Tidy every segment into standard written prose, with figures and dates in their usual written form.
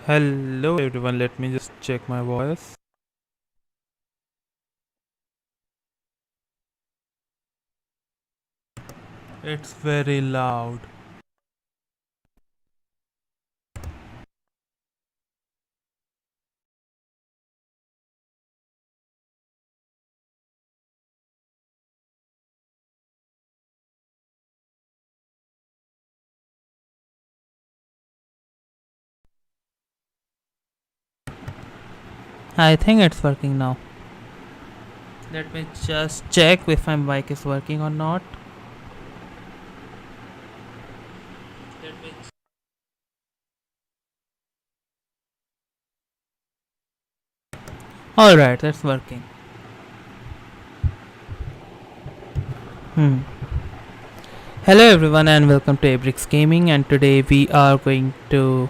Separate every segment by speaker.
Speaker 1: Hello everyone, let me just check my voice. It's very loud. I think it's working now. Let me just check if my mic is working or not. Let me Alright, that's working. Hello everyone and welcome to Abrix Gaming, and today we are going to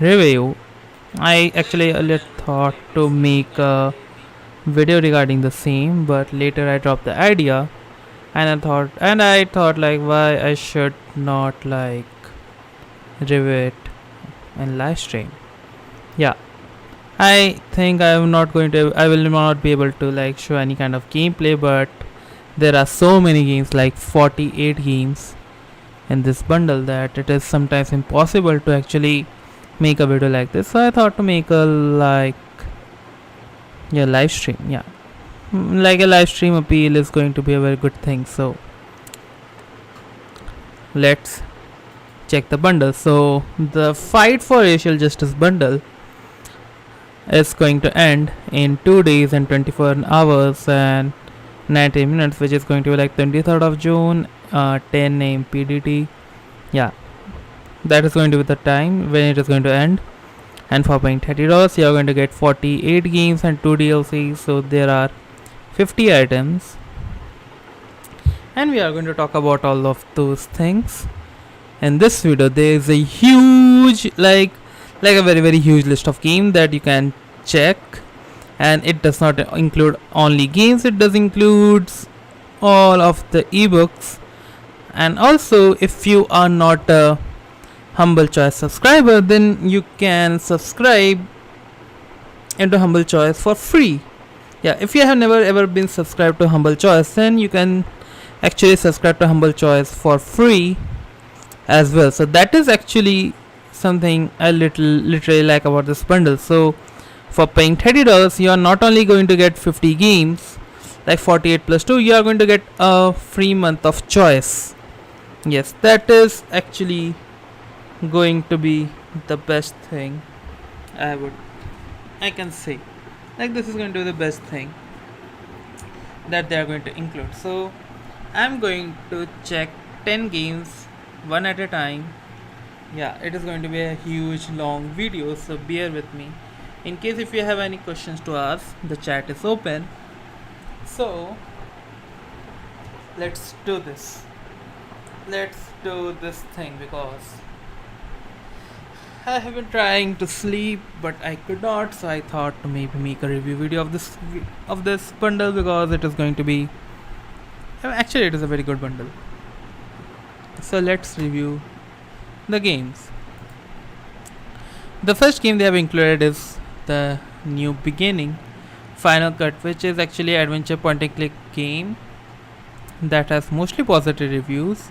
Speaker 1: review. I actually earlier thought to make a video regarding the same, but later I dropped the idea and I thought like why I should not like review it in live stream. Yeah. I think I will not be able to like show any kind of gameplay, but there are so many games, like 48 games in this bundle, that it is sometimes impossible to actually make a video like this. So I thought to make a live stream. Yeah, like a live stream appeal is going to be a very good thing. So let's check the bundle. So the Fight for Racial Justice bundle is going to end in 2 days and 24 hours and 90 minutes, which is going to be like 23rd of June, 10 a.m. PDT. Yeah, that is going to be the time when it is going to end. And for paying $30, you are going to get 48 games and 2 DLCs. So there are 50 items, and we are going to talk about all of those things in this video. There is a huge like a very huge list of games that you can check, and it does not include only games, it does includes all of the ebooks. And also, if you are not a Humble Choice subscriber, then you can subscribe into Humble Choice for free. Yeah, if you have never ever been subscribed to Humble Choice, then you can actually subscribe to Humble Choice for free as well. So that is actually something I literally like about this bundle. So for paying $30, you are not only going to get 50 games, like 48 plus 2, you are going to get a free month of choice. Yes, that is actually going to be the best thing I can say. Like, this is going to be the best thing that they are going to include. So I'm going to check 10 games one at a time. Yeah, it is going to be a huge long video, so bear with me. In case if you have any questions to ask, the chat is open. So let's do this. Let's do this thing, because I have been trying to sleep but I could not, so I thought to maybe make a review video of this bundle, because it is going to be actually it is a very good bundle. So let's review the games. The first game they have included is the New Beginning Final Cut, which is actually an adventure point and click game that has mostly positive reviews.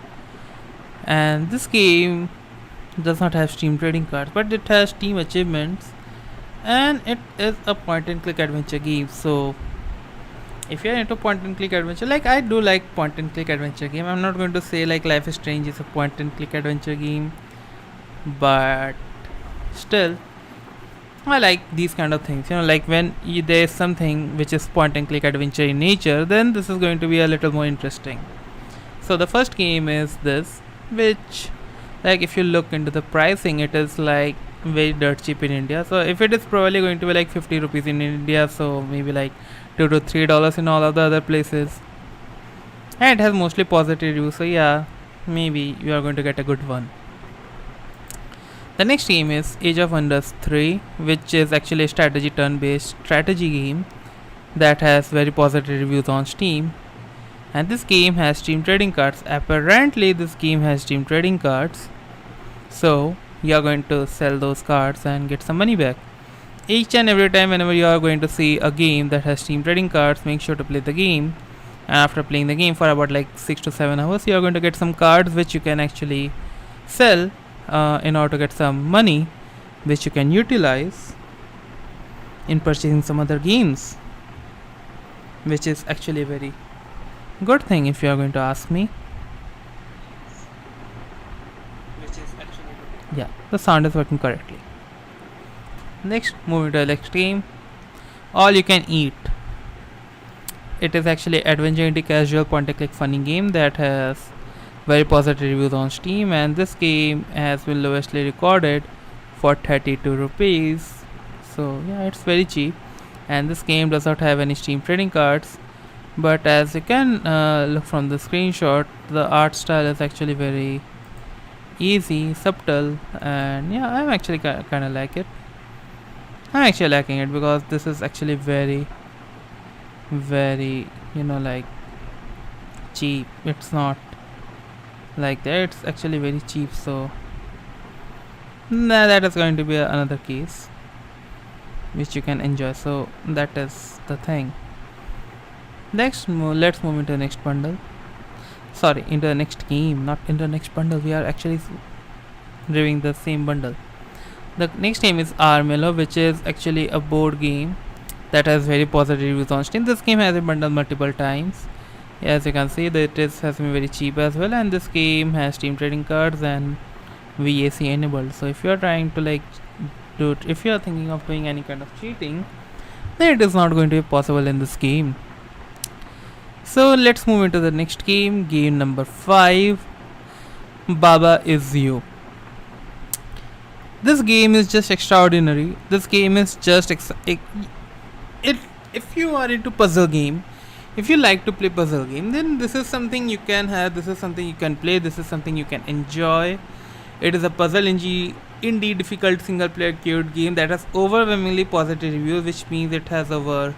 Speaker 1: And this game does not have Steam trading cards, but it has Steam achievements, and it is a point and click adventure game. So if you are into point and click adventure, like I do like point and click adventure game. I'm not going to say like Life is Strange is a point and click adventure game, but still I like these kind of things. Like when there's something which is point and click adventure in nature, then this is going to be a little more interesting. So the first game is this, which, like, if you look into the pricing, it is like very dirt cheap in India. So if it is probably going to be like 50 rupees in India, so maybe like $2 to $3 in all of the other places, and it has mostly positive reviews. So yeah, maybe you are going to get a good one. The next game is Age of Wonders 3, which is actually a strategy turn-based strategy game that has very positive reviews on Steam. And this game has Steam trading cards. Apparently this game has Steam trading cards, so you are going to sell those cards and get some money back. Each and every time whenever you are going to see a game that has Steam trading cards, make sure to play the game. And after playing the game for about like 6 to 7 hours, you are going to get some cards which you can actually sell in order to get some money, which you can utilize in purchasing some other games, which is actually a very good thing if you are going to ask me. Which is actually good. Yeah, the sound is working correctly. Next, moving to the next game, All You Can Eat. It is actually adventure indie casual point and click funny game that has very positive reviews on Steam, and this game has been lowestly recorded for 32 rupees. So yeah, it's very cheap. and this game does not have any Steam trading cards. But as you can look from the screenshot, the art style is actually very easy, subtle, and yeah, I'm actually kind of like it. I'm actually liking it because this is actually very, very, like cheap. It's not like that, it's actually very cheap, so that is going to be another case which you can enjoy. So that is the thing. Let's move into the next bundle. Sorry, into the next game, not into the next bundle. We are actually reviewing the same bundle. The next game is Armello, which is actually a board game that has very positive reviews on Steam. This game has been bundled multiple times. As you can see, that it has been very cheap as well, and this game has Steam trading cards and VAC enabled. So if you are trying to if you are thinking of doing any kind of cheating, then it is not going to be possible in this game. So let's move into the next game. Game number 5, Baba Is You. This game is just extraordinary. This game is just if you are into puzzle game, if you like to play puzzle game, then this is something you can have. This is something you can play. This is something you can enjoy. It is a puzzle indie difficult single player cute game that has overwhelmingly positive reviews, which means it has over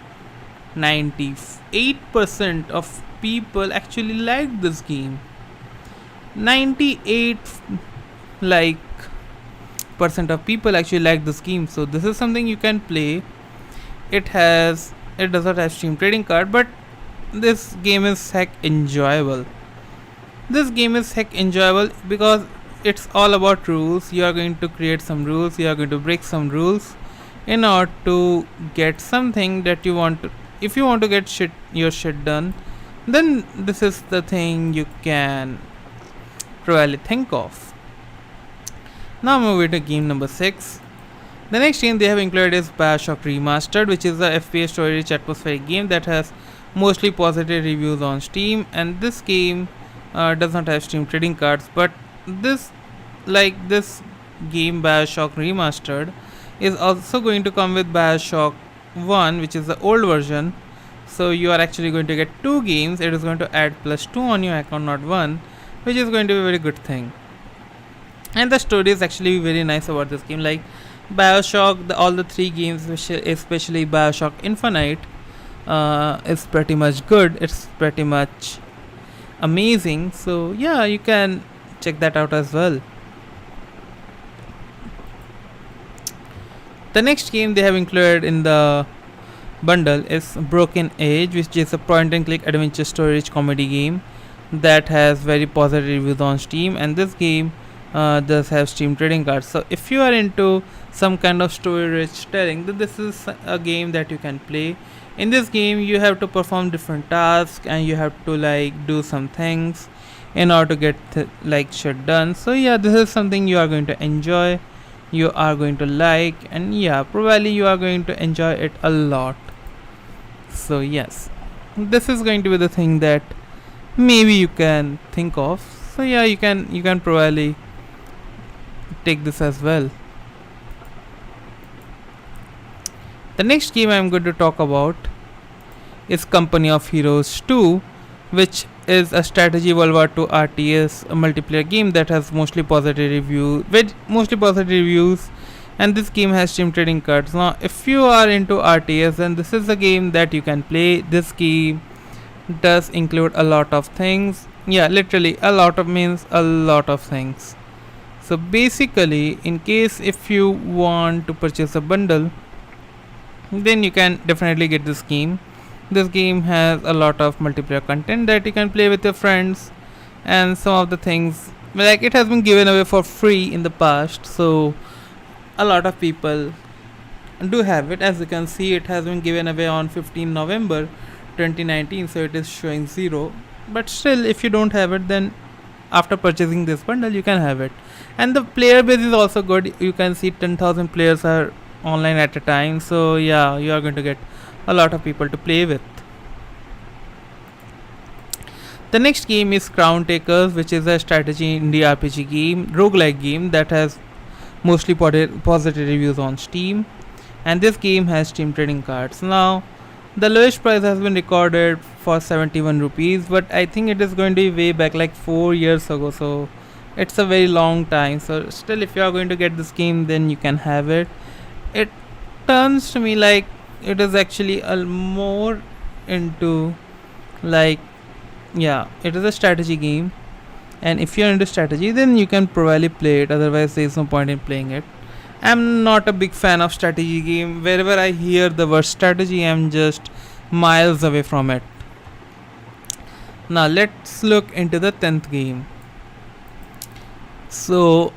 Speaker 1: 98% of people actually like this game. 98 percent of people actually like this game. So this is something you can play. It does not have Steam trading card, but this game is heck enjoyable. This game is heck enjoyable because it's all about rules. You are going to create some rules. You are going to break some rules in order to get something that you want to. If you want to get your shit done, then this is the thing you can probably think of. Now moving to game number 6. The next game they have included is BioShock Remastered, which is a FPS story-rich atmospheric game that has mostly positive reviews on Steam. And this game does not have Steam trading cards, but this game BioShock Remastered is also going to come with BioShock 1, which is the old version. So you are actually going to get 2 games. It is going to add +2 on your account, not 1, which is going to be a very good thing. And the story is actually very nice about this game. Like BioShock, all the 3 games, especially BioShock Infinite, is pretty much good. It's pretty much amazing. So yeah, you can check that out as well. The next game they have included in the bundle is Broken Age, which is a point-and-click adventure story-rich comedy game that has very positive reviews on Steam. And this game does have Steam trading cards. So if you are into some kind of story-rich telling, then this is a game that you can play. In this game, you have to perform different tasks and you have to do some things in order to get shit done. So yeah, this is something you are going to enjoy. You are going to like, and yeah, probably you are going to enjoy it a lot. So yes, this is going to be the thing that maybe you can think of. So yeah, you can probably take this as well. The next game I am going to talk about is Company of Heroes 2, which is a strategy World War II RTS, a multiplayer game that has mostly positive reviews. And this game has Steam trading cards. Now, if you are into RTS, then this is a game that you can play. This game does include a lot of things. Yeah, literally a lot of things. So basically, in case if you want to purchase a bundle, then you can definitely get this game. This game has a lot of multiplayer content that you can play with your friends, and some of the things it has been given away for free in the past, so a lot of people do have it. As you can see, it has been given away on 15 November 2019, so it is showing 0. But still, if you don't have it, then after purchasing this bundle you can have it. And the player base is also good. You can see 10,000 players are online at a time, so yeah, you are going to get a lot of people to play with. The next game is Crowntakers, which is a strategy indie RPG game, roguelike game that has mostly positive reviews on Steam. and this game has Steam trading cards. Now, the lowest price has been recorded for 71 rupees, but I think it is going to be way back like 4 years ago, so it's a very long time. So still, if you are going to get this game, then you can have it. It turns to me like it is actually a more into like, yeah, it is a strategy game, and if you're into strategy, then you can probably play it, otherwise there is no point in playing it. I'm not a big fan of strategy game. Wherever I hear the word strategy, I'm just miles away from it. Now let's look into the 10th game. So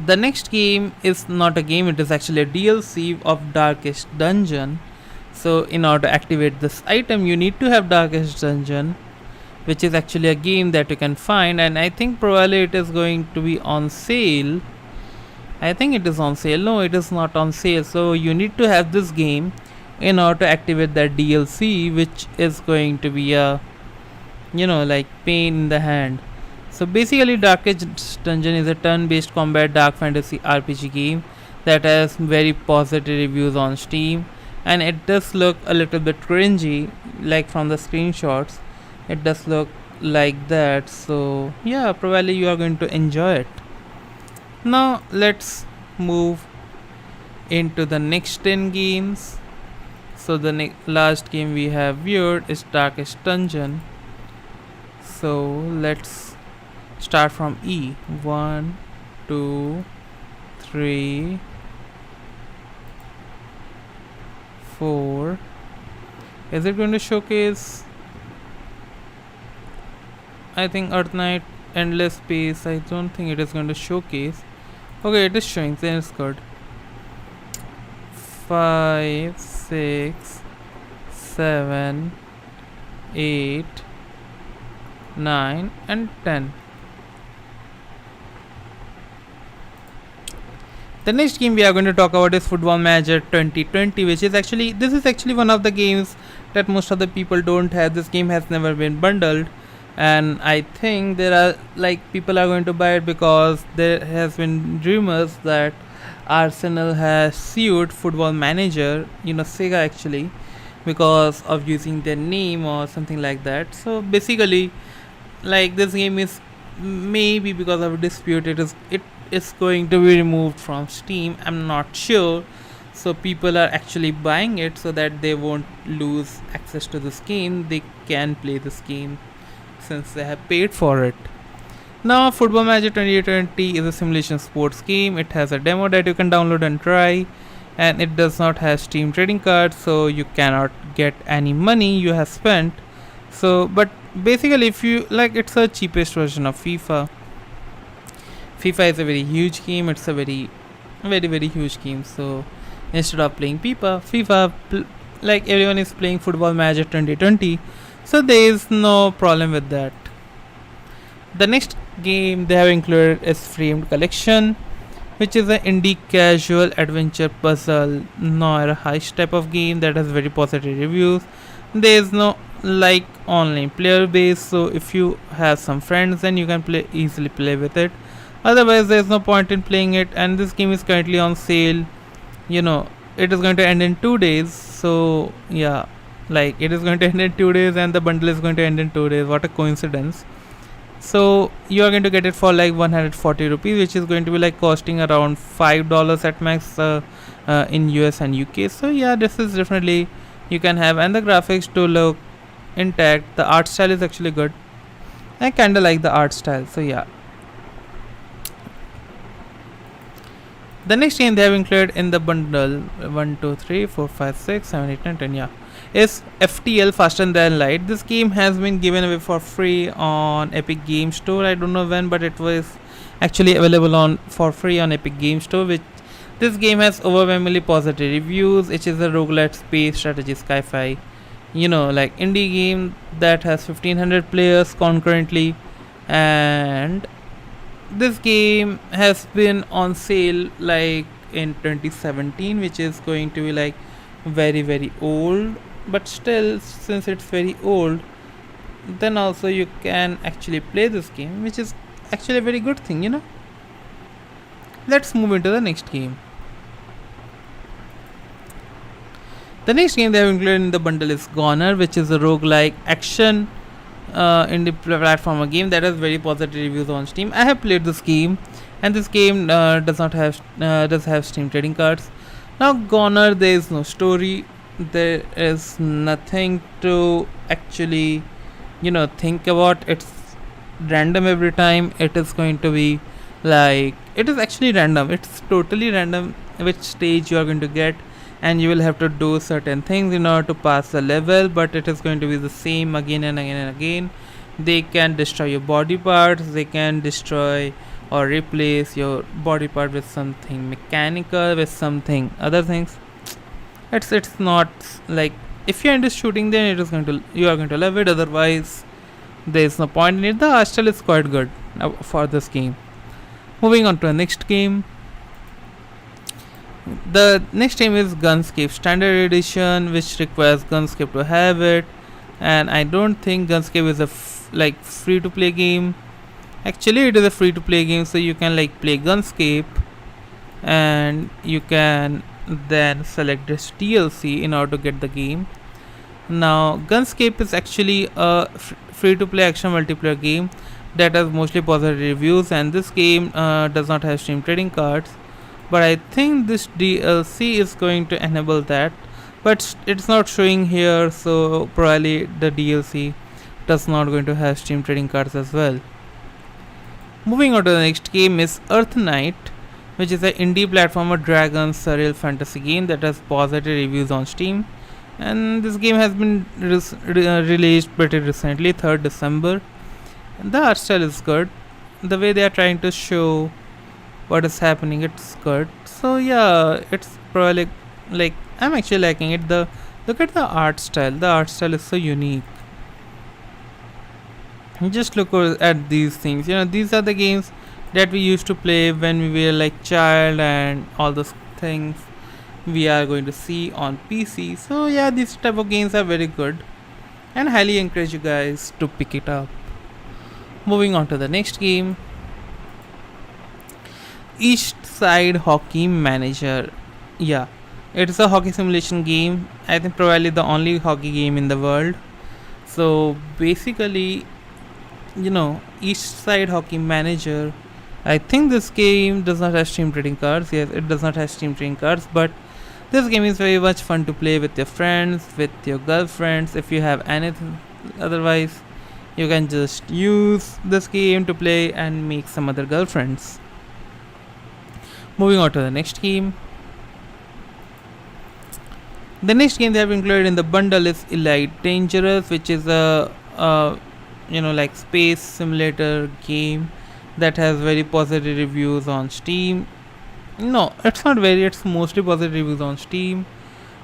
Speaker 1: the next game is not a game, it is actually a DLC of Darkest Dungeon. So in order to activate this item, you need to have Darkest Dungeon, which is actually a game that you can find, and I think probably it is going to be on sale. I think it is on sale. No, it is not on sale. So you need to have this game in order to activate that DLC, which is going to be a, like pain in the hand. So basically, Darkest Dungeon is a turn-based combat dark fantasy RPG game that has very positive reviews on Steam, and it does look a little bit cringy, like from the screenshots. It does look like that. So yeah, probably you are going to enjoy it. Now let's move into the next 10 games. So the last game we have viewed is Darkest Dungeon. So let's start from E. 1, 2, 3, 4. Is it going to showcase? I think EarthNight Endless Space. I don't think it is going to showcase. Okay, it is showing, then it's good. 5, 6, 7, 8, 9 and 10. The next game we are going to talk about is Football Manager 2020, which is actually one of the games that most of the people don't have. This game has never been bundled, and I think there are people are going to buy it because there has been rumors that Arsenal has sued Football Manager, Sega actually, because of using their name or something like that. So basically, this game is maybe because of a dispute, it is going to be removed from Steam. I'm not sure. So people are actually buying it so that they won't lose access to this game. They can play this game since they have paid for it. Now, Football Manager 2020 is a simulation sports game. It has a demo that you can download and try, and it does not have Steam trading cards, so you cannot get any money you have spent. So, but basically, if you it's a cheapest version of FIFA. FIFA is a very huge game. It's a very, very, very huge game. So, instead of playing FIFA, everyone is playing Football Manager 2020. So there is no problem with that. The next game they have included is Framed Collection, which is an indie casual adventure puzzle noir heist type of game that has very positive reviews. There is no online player base, so if you have some friends, then you can easily play with it. Otherwise, there is no point in playing it. And this game is currently on sale. It is going to end in 2 days. So yeah. It is going to end in 2 days and the bundle is going to end in 2 days. What a coincidence. So you are going to get it for 140 rupees, which is going to be costing around $5 at max in US and UK. So yeah, this is definitely you can have, and the graphics do look intact. The art style is actually good. I kinda like the art style. So yeah. The next game they have included in the bundle 1, 2, 3, 4, 5, 6, 7, 8, 9, 10, yeah, is FTL Faster Than Light. This game has been given away for free on Epic Game Store. I don't know when, but it was actually available for free on Epic Game Store. Which this game has overwhelmingly positive reviews. It is a roguelite space strategy sci-fi, indie game that has 1500 players concurrently, and this game has been on sale in 2017, which is going to be very, very old. But still, since it's very old, then also you can actually play this game, which is actually a very good thing. Let's move into the next game. The next game they have included in the bundle is GoNNER, which is a roguelike action indie platformer game that has very positive reviews on Steam. I have played this game, and this game does have Steam trading cards. Now GoNNER, there is no story, there is nothing to actually think about. It's random every time. It is going to be like, it is actually random, it's totally random which stage you are going to get, and you will have to do certain things in order to pass the level, but it is going to be the same again and again and again. They can destroy your body parts, they can destroy or replace your body part with something mechanical, with something other things. It's not like, if you're into shooting, then you are going to love it, otherwise there is no point in it. The art style is quite good for this game. Moving on to the next game. The next game is Gunscape Standard Edition, which requires Gunscape to have it, and I don't think Gunscape is a free to play game. Actually, it is a free to play game, so you can play Gunscape, and you can then select this DLC in order to get the game. Now, Gunscape is actually a free to play action multiplayer game that has mostly positive reviews, and this game does not have Steam trading cards, but I think this DLC is going to enable that, but it's not showing here, so probably the DLC does not going to have Steam trading cards as well. Moving on to the next game is EarthNight, which is an indie platformer dragon surreal fantasy game that has positive reviews on Steam, and this game has been released pretty recently, 3rd December. And the art style is good, the way they are trying to show what is happening, it's good. So yeah, it's probably I'm actually liking it. Look at the art style is so unique. Just look at these things, these are the games that we used to play when we were child, and all those things we are going to see on PC. So yeah, these type of games are very good, and highly encourage you guys to pick it up. Moving on to the next game, Eastside Hockey Manager. Yeah, it's a hockey simulation game. I think probably the only hockey game in the world. So basically, Eastside Hockey Manager, I think this game does not have Steam trading cards. Yes, it does not have Steam trading cards, but this game is very much fun to play with your friends, with your girlfriends, if you have anything. Otherwise, you can just use this game to play and make some other girlfriends. Moving on to the next game. The next game they have included in the bundle is Elite Dangerous, which is a space simulator game that has very positive reviews on Steam. No, it's not very, it's mostly positive reviews on Steam,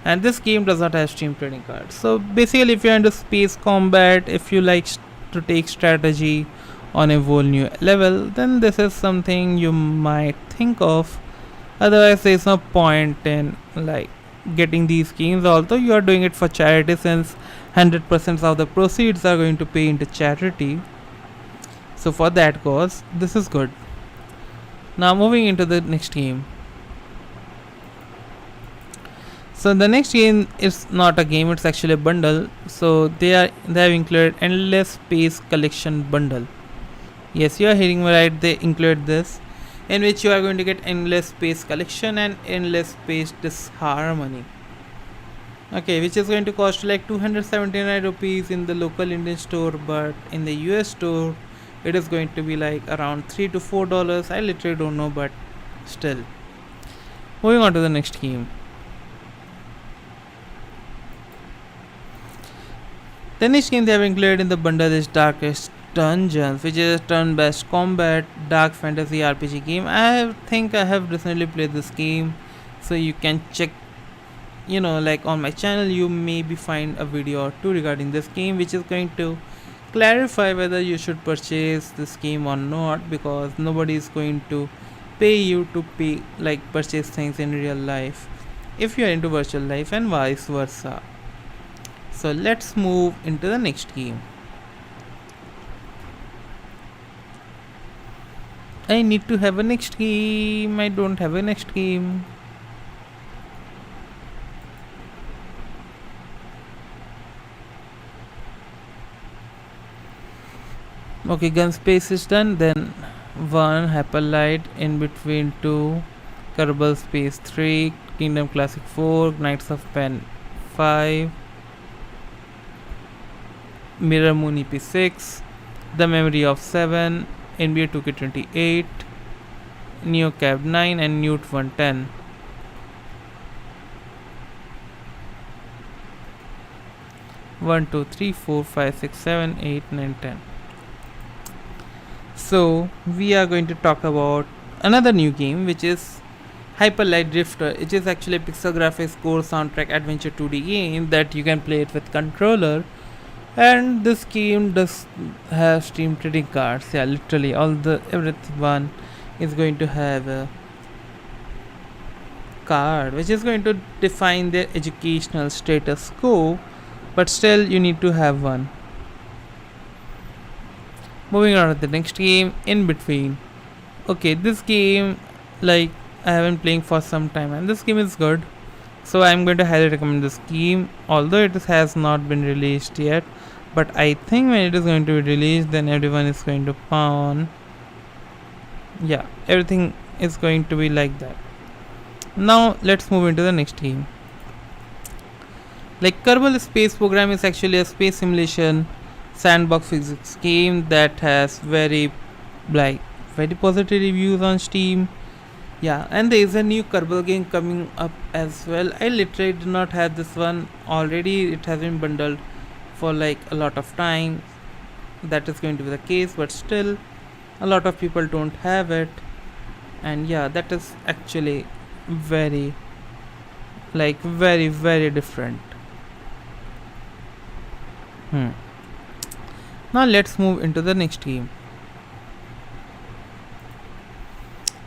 Speaker 1: and this game does not have Steam trading cards. So basically, if you're into space combat, if you like to take strategy on a whole new level, then this is something you might think of. Otherwise, there is no point in getting these games, although you are doing it for charity, since 100% of the proceeds are going to pay into charity. So for that cause, this is good. Now moving into the next game. So the next game is not a game, it's actually a bundle. So they have included Endless Space Collection bundle. Yes, you are hearing me right, they include this, in which you are going to get Endless Space Collection and Endless Space Disharmony. Okay, which is going to cost 279 rupees in the local Indian store, but in the US store it is going to be around $3 to $4. I literally don't know, but still. Moving on to the next game. The next game they have included in the bundle is Darkest Dungeons, which is a turn-based combat dark fantasy RPG game. I think I have recently played this game, so you can check, on my channel you maybe find a video or two regarding this game, which is going to clarify whether you should purchase this game or not, because nobody is going to pay you to purchase things in real life if you are into virtual life, and vice versa. So let's move into the next game. I need to have a next game. I don't have a next game. Okay, Gunspace is done. Then 1 Hyperlight, in between 2 Kerbal Space 3, Kingdom Classic 4, Knights of Pen 5, MirrorMoon EP 6, The Memory of 7, NBA 2K28, NeoCab 9, and Newt 110. One, two, three, 4, 5, 6, 7, 8, 9, 10. So we are going to talk about another new game, which is Hyperlight Drifter. It is actually a pixel graphics core soundtrack adventure 2D game that you can play it with controller. And this game does have Steam trading cards. Yeah, literally everyone is going to have a card which is going to define their educational status quo, but still you need to have one. Moving on to the next game, In Between. Okay, this game, like, I have been playing for some time and this game is good, so I'm going to highly recommend this game, although it has not been released yet. But I think when it is going to be released, then everyone is going to pawn. Yeah, everything is going to be like that. Now let's move into the next game. Like, Kerbal Space Program is actually a space simulation sandbox physics game that has very positive reviews on Steam. Yeah, and there is a new Kerbal game coming up as well. I literally did not have this one already. It has been bundled for like a lot of time. That is going to be the case, but still a lot of people don't have it. And yeah, that is actually very very different. Now let's move into the next game.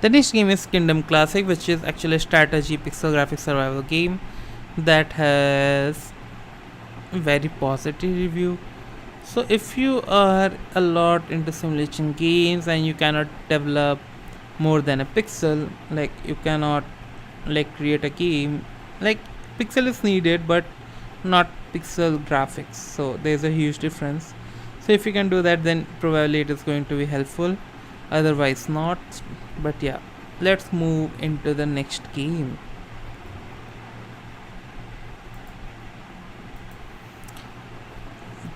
Speaker 1: The next game is Kingdom Classic, which is actually a strategy pixel graphic survival game that has very positive review. So if you are a lot into simulation games and you cannot develop more than a pixel, like you cannot like create a game, like pixel is needed but not pixel graphics, so there's a huge difference. So if you can do that, then probably it is going to be helpful, otherwise not. But yeah, let's move into the next game.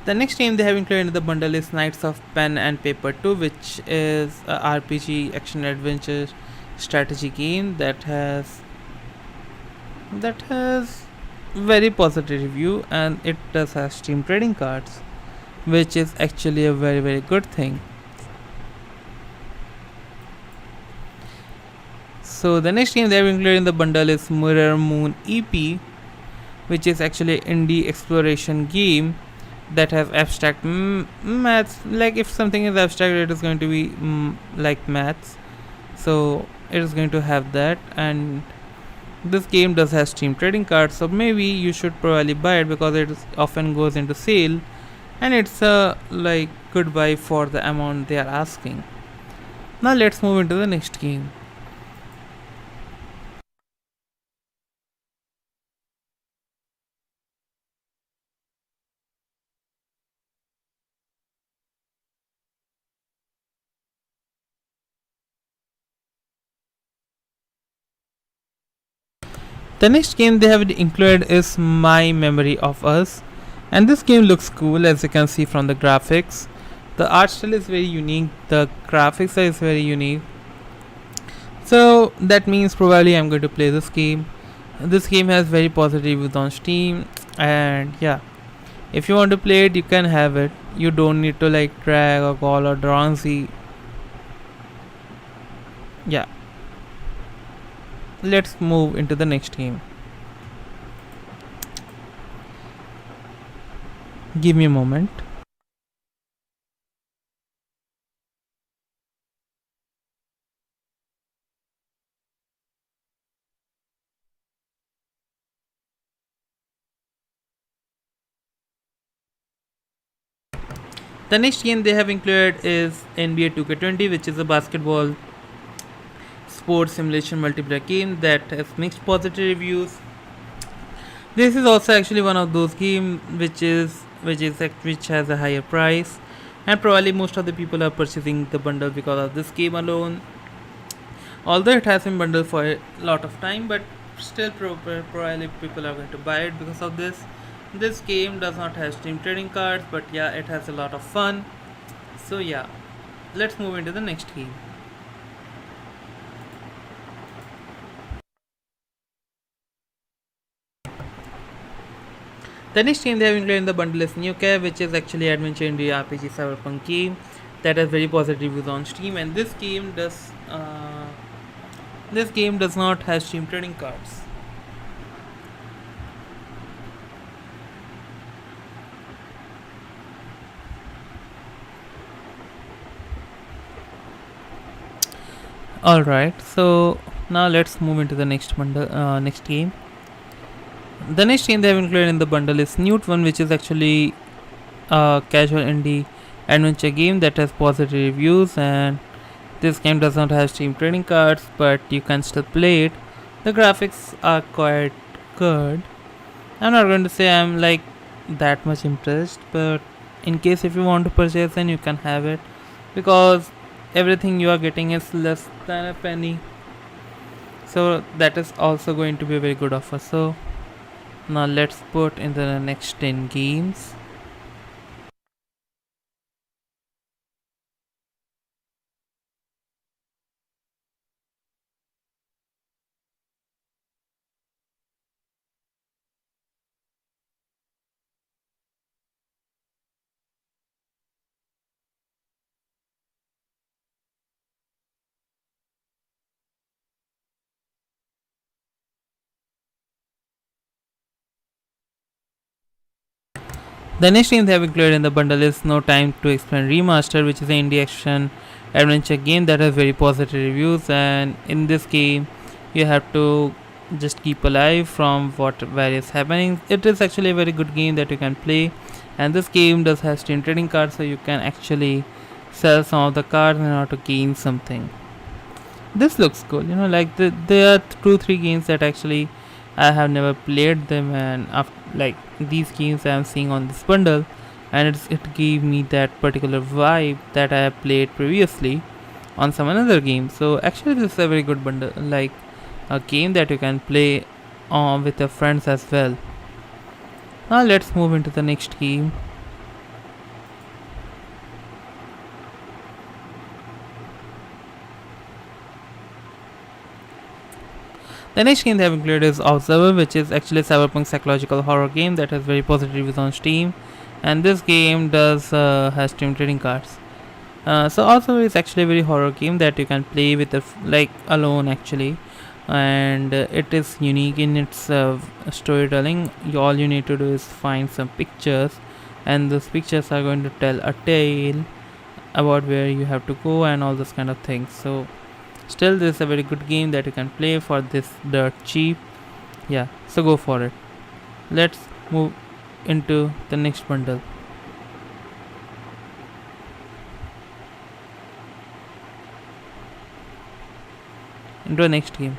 Speaker 1: The next game they have included in the bundle is Knights of Pen and Paper 2, which is a RPG action adventure strategy game that has very positive review, and it does have Steam trading cards, which is actually a very good thing. So the next game they have included in the bundle is MirrorMoon EP, which is actually an indie exploration game that has abstract maths. Like, if something is abstract, it is going to be like maths, so it is going to have that. And this game does have Steam trading cards, so maybe you should probably buy it because it often goes into sale, and it's a like good buy for the amount they are asking. Now let's move into the next game. The next game they have included is My Memory of Us, and this game looks cool, as you can see from the graphics. The art style is very unique, the graphics is very unique, so that means probably I'm going to play this game. This game has very positive reviews on Steam, and yeah, if you want to play it, you can have it. You don't need to like drag or call or Dronzy. Yeah, let's move into the next game. Give me a moment. The next game they have included is NBA 2K20, which is a basketball sports simulation multiplayer game that has mixed positive reviews. This is also actually one of those games which has a higher price, and probably most of the people are purchasing the bundle because of this game alone. Although it has been bundled for a lot of time, but still probably people are going to buy it because of this. This game does not have Steam trading cards, but yeah, it has a lot of fun. So yeah, let's move into the next game. The next game they have included in the bundle is Nuke, which is actually adventure indie RPG cyberpunk game that has very positive reviews on Steam, and this game does not have Steam trading cards. All right, so now let's move into the next game. The next game they have included in the bundle is Newt One, which is actually a casual indie adventure game that has positive reviews, and this game does not have Steam trading cards, but you can still play it. The graphics are quite good. I'm not going to say I'm like that much impressed, but in case if you want to purchase, then you can have it because everything you are getting is less than a penny. So that is also going to be a very good offer. So now let's put in the next 10 games. The next game they have included in the bundle is No Time to Explain Remastered, which is an indie action adventure game that has very positive reviews. And in this game, you have to just keep alive from what various happenings. It is actually a very good game that you can play, and this game does have Steam trading cards, so you can actually sell some of the cards in order to gain something. This looks cool, like there are 2 3 games that actually I have never played them, and after, like these games I am seeing on this bundle, and it gave me that particular vibe that I have played previously on some another game. So actually this is a very good bundle, like a game that you can play with your friends as well. Now let's move into the next game. The next game they have included is Observer, which is actually a cyberpunk psychological horror game that has very positive reviews on Steam, and this game does has Steam trading cards. So Observer is actually a very horror game that you can play with like alone actually, and it is unique in its storytelling. All you need to do is find some pictures, and those pictures are going to tell a tale about where you have to go and all those kind of things. So still this is a very good game that you can play for this dirt cheap. Yeah, so go for it. Let's move into the next bundle. Into the next game.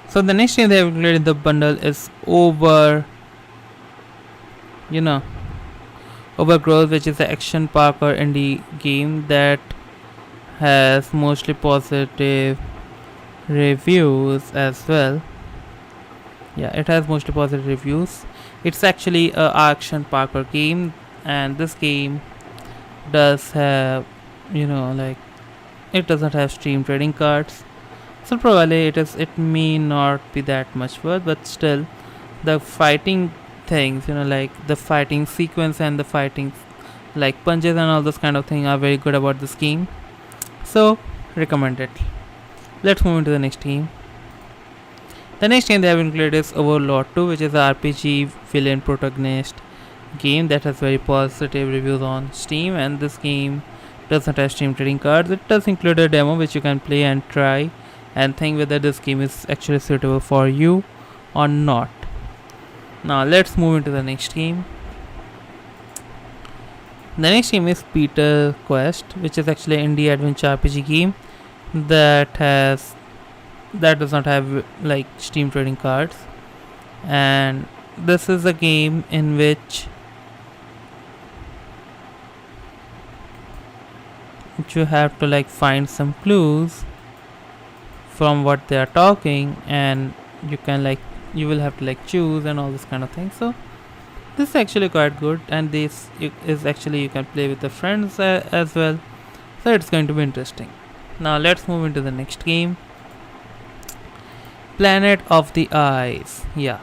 Speaker 1: So the next game they have included in the bundle is Overgrowth, which is an action parkour indie game that has mostly positive reviews as well. Yeah, it has mostly positive reviews. It's actually a action parkour game, and this game does have, like it doesn't have Steam trading cards. So probably it may not be that much worth, but still, the fighting things, like the fighting sequence and the fighting, like punches and all those kind of things, are very good about this game. So recommend it. Let's move into the next game. The next game they have included is Overlord 2, which is an RPG villain protagonist game that has very positive reviews on Steam, and this game does not have Steam trading cards. It does include a demo which you can play and try and think whether this game is actually suitable for you or not. Now let's move into the next game. The next game is Peter Quest, which is actually an indie adventure RPG game that does not have like Steam trading cards, and this is a game in which you have to like find some clues from what they are talking, and you will have to like choose and all this kind of thing. So this is actually quite good, and this is actually you can play with the friends as well, so it's going to be interesting. Now let's move into the next game, Planet of the Eyes. Yeah,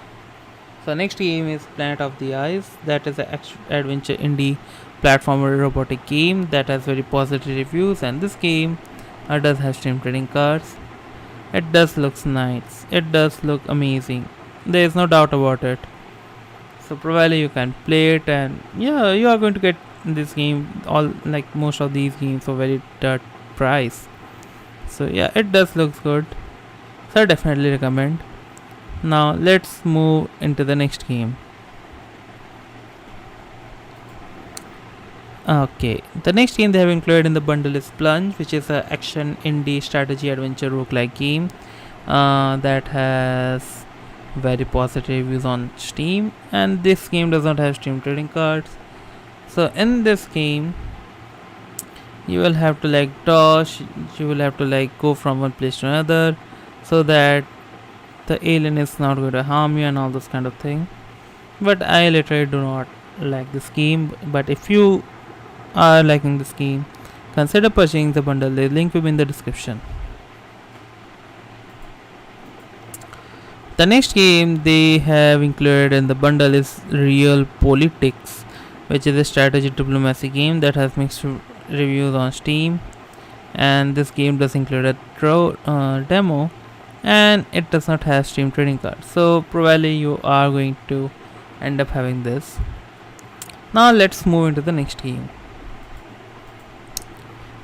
Speaker 1: so next game is Planet of the Eyes. That is an adventure indie platformer robotic game that has very positive reviews, and this game does have Steam trading cards. It does look nice, it does look amazing, there is no doubt about it. So probably you can play it, and yeah, you are going to get this game, all like most of these games for very dirt price. So yeah, it does look good, so I definitely recommend. Now let's move into the next game. Okay, the next game they have included in the bundle is Plunge, which is an action indie strategy adventure roguelike game that has very positive reviews on Steam, and this game does not have Steam trading cards. So in this game you will have to like dodge, you will have to like go from one place to another so that the alien is not going to harm you and all this kind of thing. But I literally do not like this game, but if you are liking this game, consider purchasing the bundle. The link will be in the description. The next game they have included in the bundle is Real Politics, which is a strategy diplomacy game that has mixed reviews on Steam, and this game does include a demo, and it does not have Steam trading cards, so probably you are going to end up having this. Now let's move into the next game.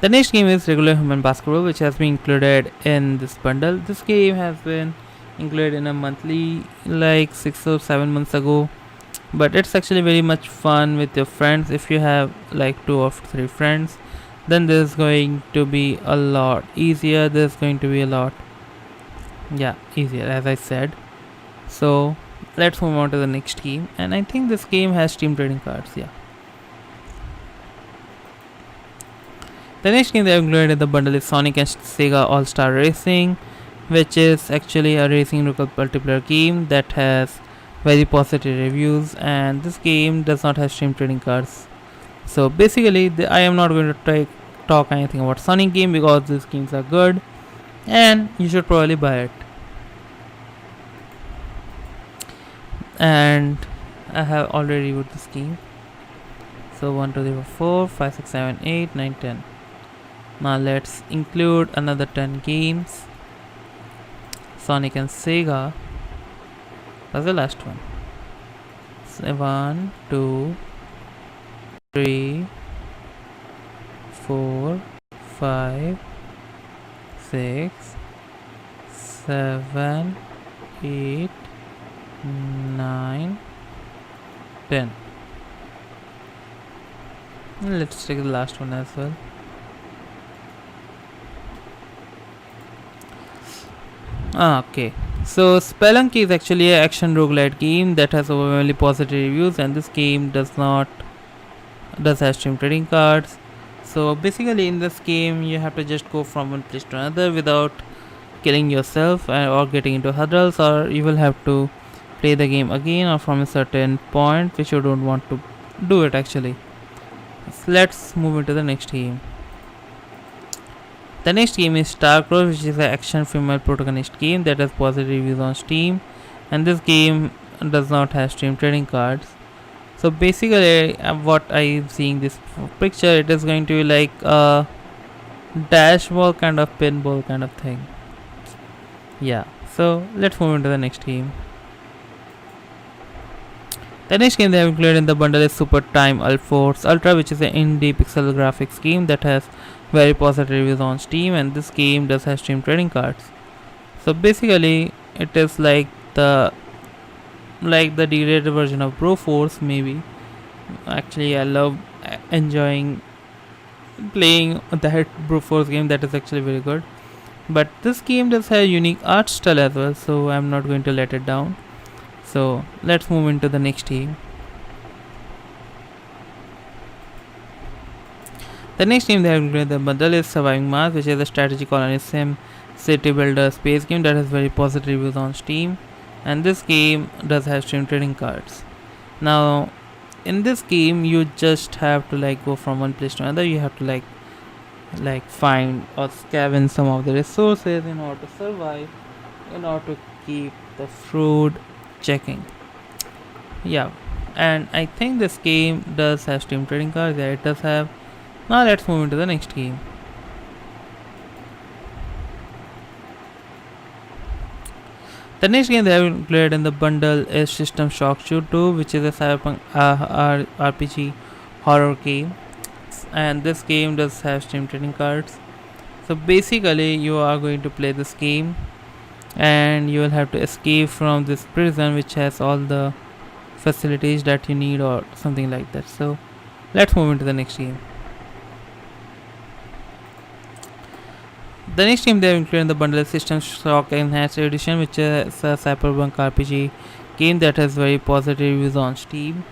Speaker 1: The next game is Regular Human Basketball, which has been included in this bundle. This game has been included in a monthly like 6 or 7 months ago, but it's actually very much fun with your friends. If you have like 2 or 3 friends, then this is going to be a lot easier. There's going to be a lot easier, as I said. So let's move on to the next game, and I think this game has Steam trading cards. Yeah, the next game they have included in the bundle is Sonic and Sega All-Star Racing, which is actually a racing multiplayer game that has very positive reviews, and this game does not have Steam trading cards. So basically I am not going to talk anything about Sonic game because these games are good and you should probably buy it. And I have already reviewed this game. So 1 2 3 4 5 6 7 8 9 10. Now let's include another 10 games. Sonic and Sega was the last one. 1 2 3 4 5 6 7 8 9 10. Let's take the last one as well. Okay, so Spelunky is actually an action roguelite game that has overwhelmingly positive reviews, and this game does have Steam trading cards. So basically in this game you have to just go from one place to another without killing yourself or getting into hurdles, or you will have to play the game again or from a certain point which you don't want to do it actually. So let's move into the next game. The next game is Starcross, which is an action female protagonist game that has positive reviews on Steam, and this game does not have Steam trading cards. So basically what I am seeing this picture, it is going to be like a dashboard kind of pinball kind of thing. Yeah, so let's move into the next game. The next game they have included in the bundle is Super Time Force Ultra, which is an indie pixel graphics game that has very positive reviews on Steam, and this game does have Steam trading cards. So basically it is like the like the degraded version of Broforce, maybe. Actually, I love enjoying playing that Broforce game. That is actually very good. But this game does have unique art style as well, so I'm not going to let it down. So let's move into the next game. The next game they have included the bundle is Surviving Mars, which is a strategy colony sim city builder space game that has very positive reviews on Steam. And this game does have stream trading cards. Now, in this game, you just have to like go from one place to another. You have to like find or scavenge some of the resources in order to survive, in order to keep the food checking. Yeah, and I think this game does have stream trading cards. Yeah, it does have. Now let's move into the next game. The next game they have included in the bundle is System Shock 2, which is a cyberpunk RPG horror game, and this game does have stream trading cards. So basically, you are going to play this game, and you will have to escape from this prison, which has all the facilities that you need, or something like that. So let's move into the next game. The next game they have included in the bundle is System Shock Enhanced Edition, which is a cyberpunk RPG game that has very positive reviews on Steam.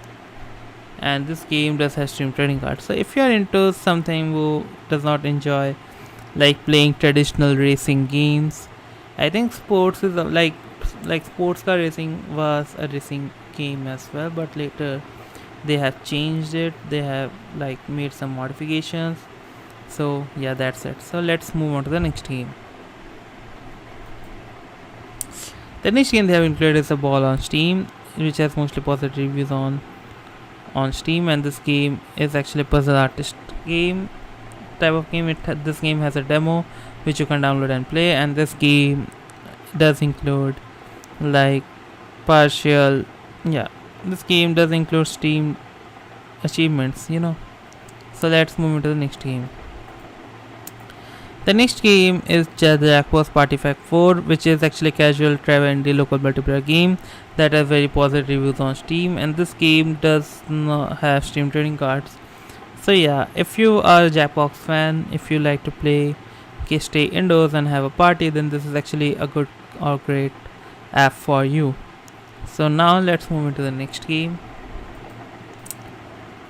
Speaker 1: And this game does have stream trading cards. So if you are into something who does not enjoy like playing traditional racing games, I think sports is like sports car racing was a racing game as well, but later they have changed it. They have like made some modifications. So yeah, that's it. So let's move on to the next game. The next game they have included is a ball on Steam, which has mostly positive reviews on Steam, and this game is actually a puzzle artist game type of game. This game has a demo which you can download and play, and this game does include like partial this game does include Steam achievements, So let's move into the next game. The next game is Jackbox Party Pack 4, which is actually a casual travel indie local multiplayer game that has very positive reviews on Steam, and this game does not have stream trading cards. So yeah, if you are a Jackbox fan, if you like to play, stay indoors and have a party, then this is actually a good or great app for you. So now let's move into the next game.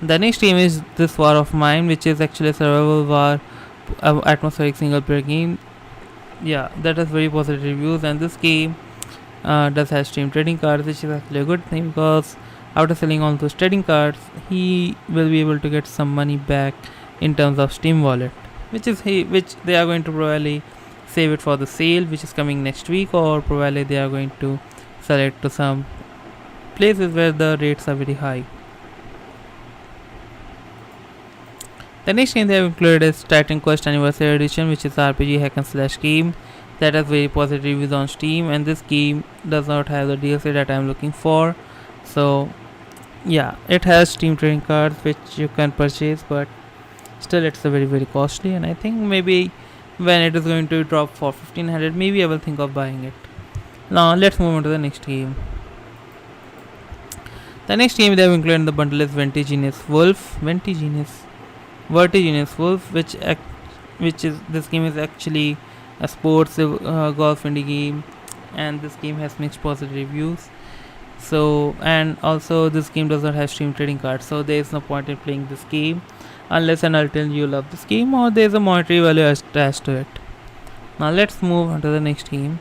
Speaker 1: The next game is This War of Mine, which is actually a survival war atmospheric single player game. Yeah, that has very positive reviews, and this game does have stream trading cards, which is actually a good thing, because after selling all those trading cards, he will be able to get some money back in terms of Steam wallet, which they are going to probably save it for the sale which is coming next week, or probably they are going to sell it to some places where the rates are very high. The next game they have included is Titan Quest Anniversary Edition, which is an RPG hack and slash game that has very positive reviews on Steam, and this game does not have the DLC that I am looking for. So yeah, it has Steam trading cards which you can purchase, but still it's a very costly, and I think maybe when it is going to drop for 1500, maybe I will think of buying it. Now let's move on to the next game. The next game they have included in the bundle is Vertiginous Wolf, which is this game is actually a sports golf indie game, and this game has mixed positive reviews. So, and also this game does not have stream trading cards, so there is no point in playing this game unless and until you love this game or there is a monetary value attached to it. Now let's move on to the next game.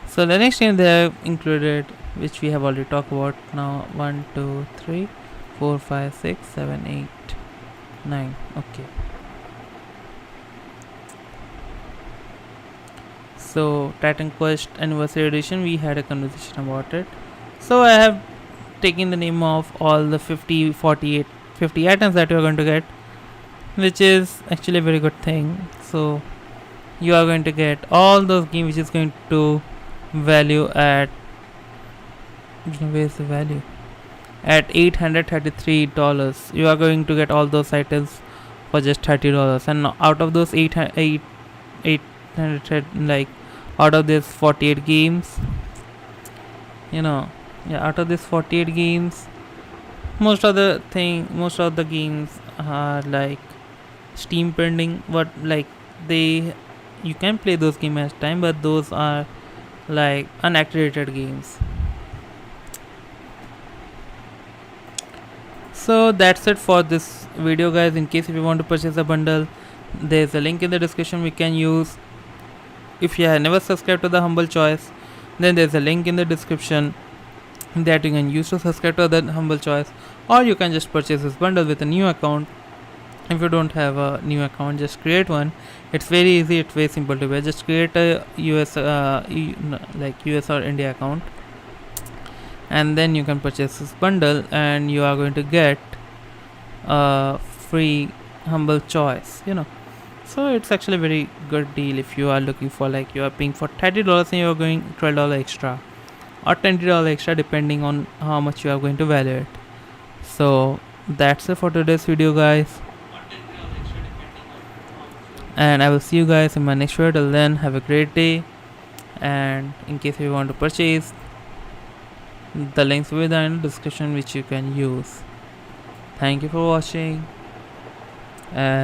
Speaker 1: So the next game they have included, which we have already talked about now, 1 2 3 4 5 6 7 8 9. Okay, so Titan Quest Anniversary Edition, we had a conversation about it. So I have taken the name of all the 50 items that you are going to get, which is actually a very good thing. So you are going to get all those games, which is going to value at, where's the value, at $833. You are going to get all those items for just $30, and out of those 800, like out of these 48 games, Yeah, out of these 48 games, most of the games are like Steam pending. What like they you can play those games as time, but those are like unactivated games. So that's it for this video, guys. In case if you want to purchase a bundle, there's a link in the description we can use. If you have never subscribed to the Humble Choice, then there's a link in the description that you can use to subscribe to the Humble Choice, or you can just purchase this bundle with a new account. If you don't have a new account, just create one. It's very easy, it's very simple to do. Just create a US or India account, and then you can purchase this bundle, and you are going to get a free Humble Choice, so it's actually a very good deal if you are looking for, like, you are paying for $30 and you are going $12 extra or $20 extra depending on how much you are going to value it. So that's it for today's video, guys, and I will see you guys in my next video. Till then, have a great day, and in case you want to purchase, the links will be in the description which you can use. Thank you for watching, and